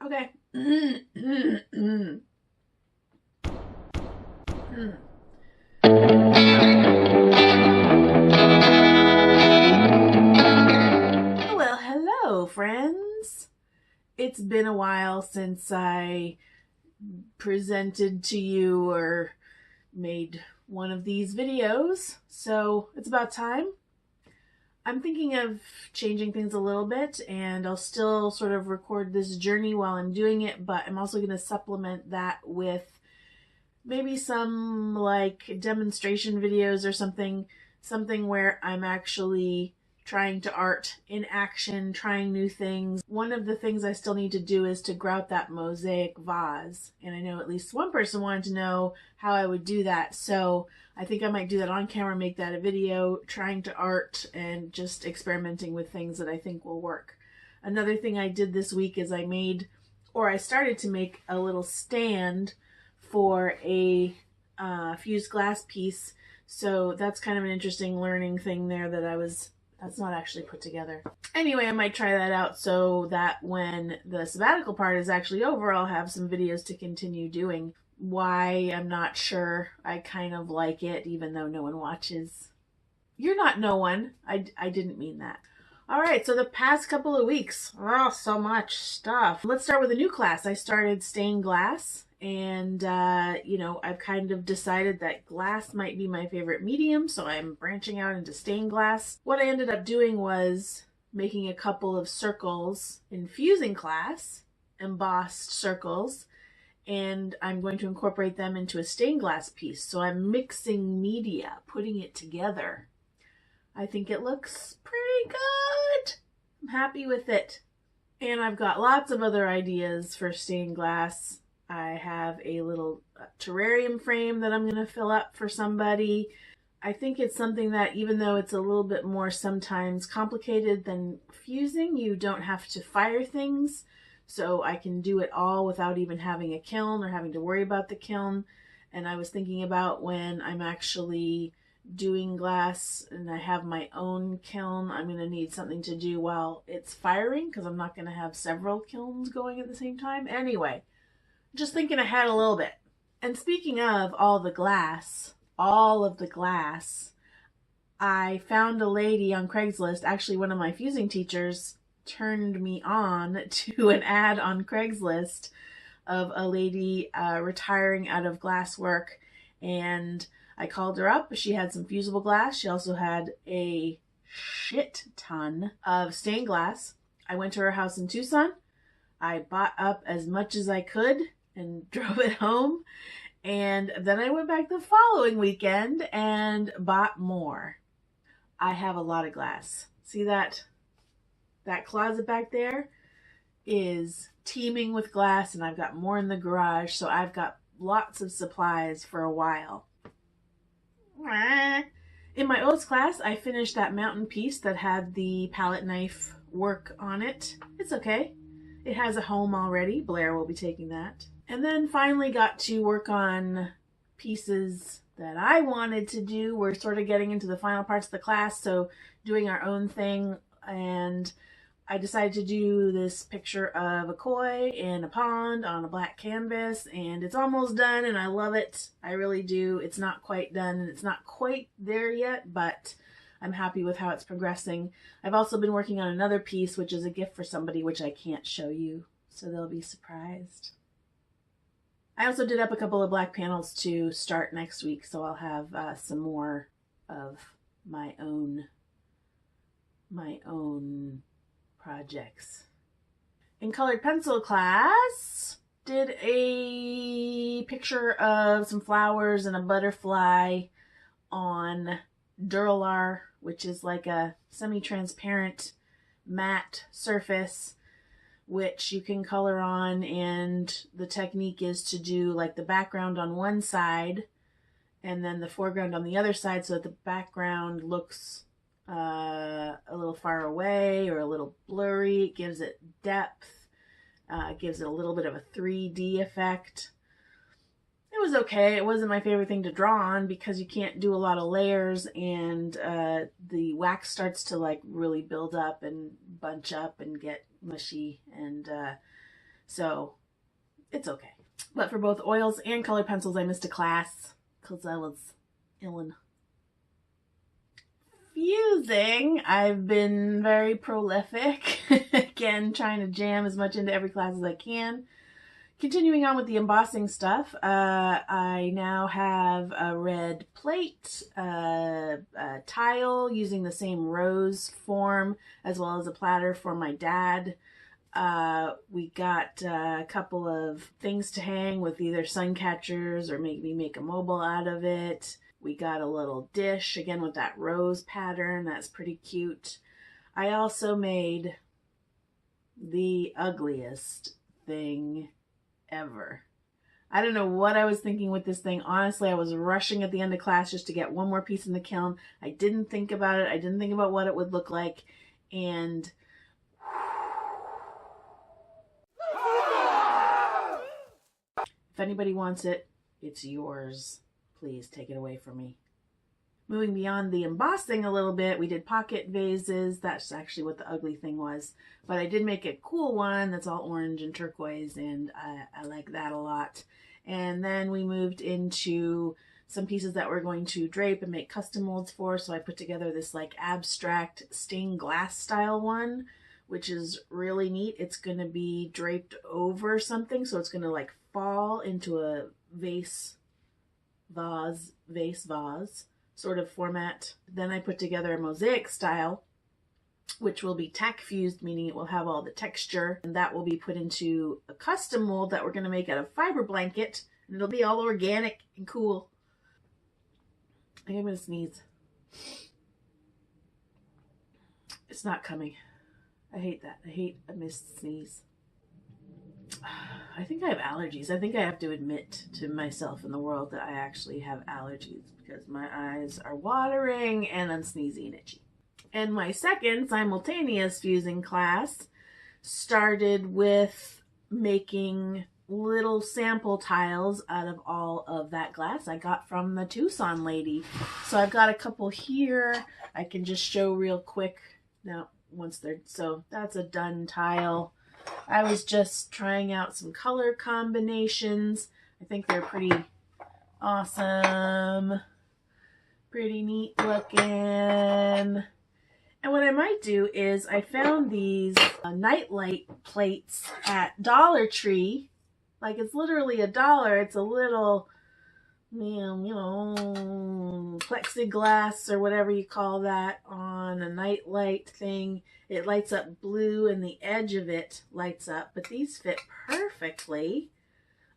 Okay. Well, hello, friends. It's been a while since I presented to you or made one of these videos, so it's about time. I'm thinking of changing things a little bit, and I'll still sort of record this journey while I'm doing it, but I'm also going to supplement that with maybe some like demonstration videos or something where I'm actually trying to art in action, trying new things. One of the things I still need to do is to grout that mosaic vase, and I know at least one person wanted to know how I would do that, so I think I might do that on camera, make that a video, trying to art and just experimenting with things that I think will work. Another thing I did this week is I started to make a little stand for a fused glass piece. So that's kind of an interesting learning thing there that's not actually put together. Anyway, I might try that out so that when the sabbatical part is actually over, I'll have some videos to continue doing. Why, I'm not sure. I kind of like it, even though no one watches. You're not no one. I didn't mean that. All right, so the past couple of weeks, oh, so much stuff. Let's start with a new class. I started stained glass, and I've kind of decided that glass might be my favorite medium, so I'm branching out into stained glass. What I ended up doing was making a couple of circles in fusing class, embossed circles, and I'm going to incorporate them into a stained glass piece. So I'm mixing media, putting it together. I think it looks pretty good. I'm happy with it. And I've got lots of other ideas for stained glass. I have a little terrarium frame that I'm going to fill up for somebody. I think it's something that, even though it's a little bit more sometimes complicated than fusing, you don't have to fire things. So I can do it all without even having a kiln or having to worry about the kiln. And I was thinking about when I'm actually doing glass and I have my own kiln, I'm going to need something to do while it's firing, because I'm not going to have several kilns going at the same time. Anyway, just thinking ahead a little bit. And speaking of all of the glass, I found a lady on Craigslist. Actually, one of my fusing teachers turned me on to an ad on Craigslist of a lady retiring out of glass work, and I called her up. She had some fusible glass. She also had a shit ton of stained glass. I went to her house in Tucson. I bought up as much as I could and drove it home. And then I went back the following weekend and bought more. I have a lot of glass. See that closet back there is teeming with glass, and I've got more in the garage, so I've got lots of supplies for a while. In my oats class, I finished that mountain piece that had the palette knife work on it. It's okay. It has a home already. Blair will be taking that. And then finally got to work on pieces that I wanted to do. We're sort of getting into the final parts of the class, so doing our own thing. And I decided to do this picture of a koi in a pond on a black canvas, and it's almost done, and I love it. I really do. It's not quite done, and it's not quite there yet, but I'm happy with how it's progressing. I've also been working on another piece, which is a gift for somebody, which I can't show you, so they'll be surprised. I also did up a couple of black panels to start next week, so I'll have some more of my own projects. In colored pencil class, did a picture of some flowers and a butterfly on Duralar, which is like a semi-transparent matte surface which you can color on, and the technique is to do like the background on one side and then the foreground on the other side, so that the background looks a little far away or a little blurry. It gives it depth. It gives it a little bit of a 3D effect. It was okay. It wasn't my favorite thing to draw on because you can't do a lot of layers, and the wax starts to like really build up and bunch up and get mushy, and So it's okay. But for both oils and color pencils, I missed a class because I was ill. Fusing, I've been very prolific. Again, trying to jam as much into every class as I can. Continuing on with the embossing stuff, I now have a red plate, a tile using the same rose form, as well as a platter for my dad. We got a couple of things to hang with either sun catchers or maybe make a mobile out of it. We got a little dish, again with that rose pattern. That's pretty cute. I also made the ugliest thing ever. I don't know what I was thinking with this thing. Honestly, I was rushing at the end of class just to get one more piece in the kiln. I didn't think about it. I didn't think about what it would look like. And if anybody wants it, it's yours. Please take it away from me. Moving beyond the embossing a little bit, we did pocket vases. That's actually what the ugly thing was. But I did make a cool one that's all orange and turquoise, and I like that a lot. And then we moved into some pieces that we're going to drape and make custom molds for. So I put together this like abstract stained glass style one, which is really neat. It's going to be draped over something, so it's going to like fall into a vase sort of format. Then I put together a mosaic style, which will be tack fused, meaning it will have all the texture, and that will be put into a custom mold that we're going to make out of fiber blanket, and it'll be all organic and cool. I think I'm going to sneeze. It's not coming. I hate that. I hate a missed sneeze. I think I have allergies. I think I have to admit to myself and the world that I actually have allergies because my eyes are watering and I'm sneezing and itchy. And my second simultaneous fusing class started with making little sample tiles out of all of that glass I got from the Tucson lady. So I've got a couple here. I can just show real quick now once they're, so that's a done tile. I was just trying out some color combinations. I think they're pretty awesome. Pretty neat looking. And what I might do is I found these nightlight plates at Dollar Tree. Like it's literally $1. It's a little, plexiglass or whatever you call that on a nightlight thing. It lights up blue and the edge of it lights up, but these fit perfectly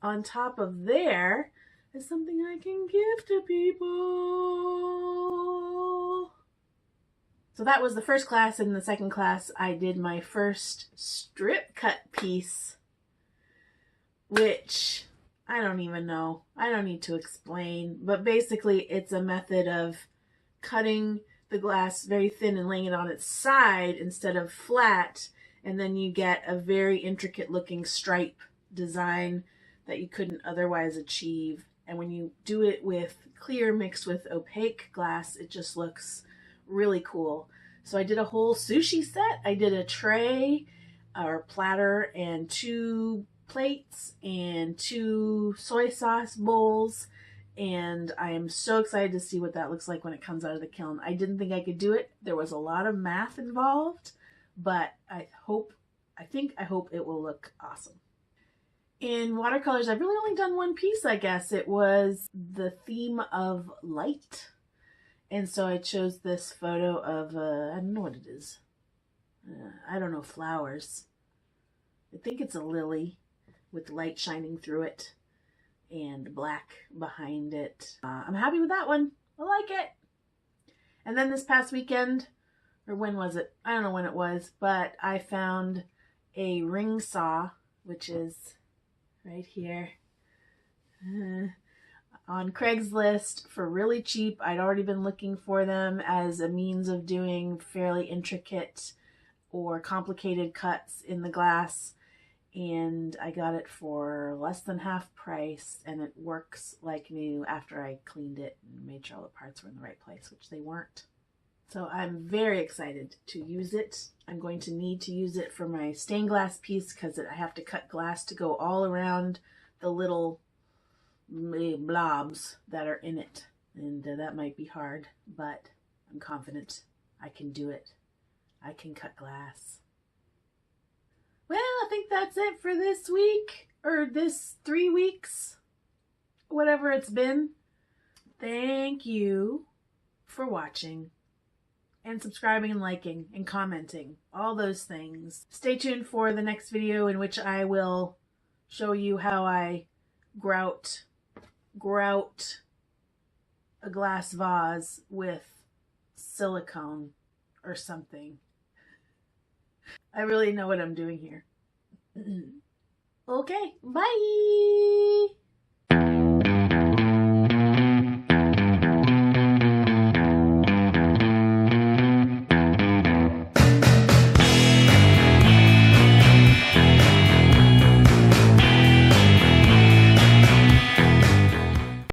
on top of there is something I can give to people. So that was the first class. In the second class, I did my first strip cut piece, which I don't even know. I don't need to explain, but basically it's a method of cutting the glass very thin and laying it on its side instead of flat, and then you get a very intricate looking stripe design that you couldn't otherwise achieve. And when you do it with clear mixed with opaque glass, it just looks really cool. So I did a whole sushi set. I did a tray or platter and 2 plates and 2 soy sauce bowls, and I am so excited to see what that looks like when it comes out of the kiln. I didn't think I could do it. There was a lot of math involved, but I hope it will look awesome. In watercolors, I've really only done one piece, I guess. It was the theme of light. And so I chose this photo of, I don't know what it is. I don't know, flowers. I think it's a lily with light shining through it and black behind it. I'm happy with that one. I like it. And then this past weekend, or when was it? I don't know when it was, but I found a ring saw, which is right here, on Craigslist for really cheap. I'd already been looking for them as a means of doing fairly intricate or complicated cuts in the glass, and I got it for less than half price, and it works like new after I cleaned it and made sure all the parts were in the right place, which they weren't. So I'm very excited to use it. I'm going to need to use it for my stained glass piece because I have to cut glass to go all around the little blobs that are in it. And that might be hard, but I'm confident I can do it. I can cut glass. Well, I think that's it for this week, or this 3 weeks, whatever it's been. Thank you for watching and subscribing and liking and commenting, all those things. Stay tuned for the next video in which I will show you how I grout a glass vase with silicone or something. I really know what I'm doing here. Okay, bye!